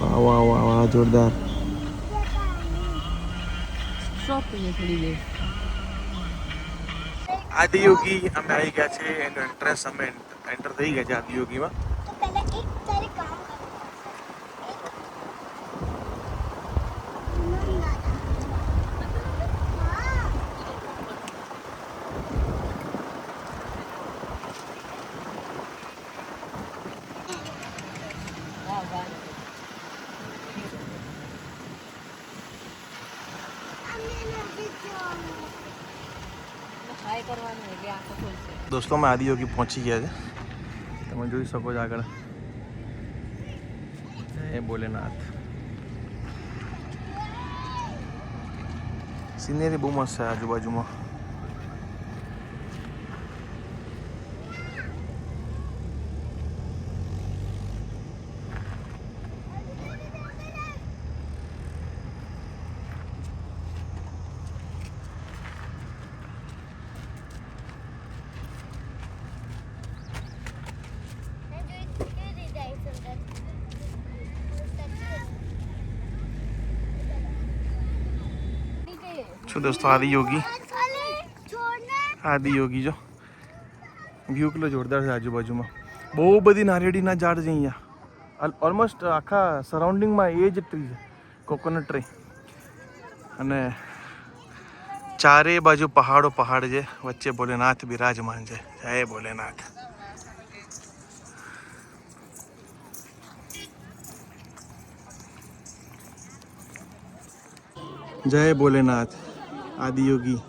વાહ વાહ વાહ વાહ, જોરદાર. આદિયોગી અમે આવી ગયા છે. એનો એન્ટ્રન્સ અમે એન્ટર થઈ ગયા છે આદિયોગીમાં. દોસ્તો અમે આદિયોગી પહોંચી ગયા છે. તમે જોઈ શકો છો આગળ. જય ભોલેનાથ. સિનેરી બહુ મસ્ત છે આજુબાજુમાં. શું દોસ્તો આદિયોગી જો વ્યૂ કેટલો જોરદાર છે. આજુબાજુમાં બહુ બધી નારિયેળીના ઝાડ છે અહીંયા. ઓલમોસ્ટ આખા સરાઉન્ડિંગમાં એ જ ટ્રી છે, કોકોનટ ટ્રી. અને ચારે બાજુ પહાડ છે. વચ્ચે ભોલેનાથ બિરાજમાન છે. જય ભોલેનાથ. જય ભોલેનાથ. આદિયોગી.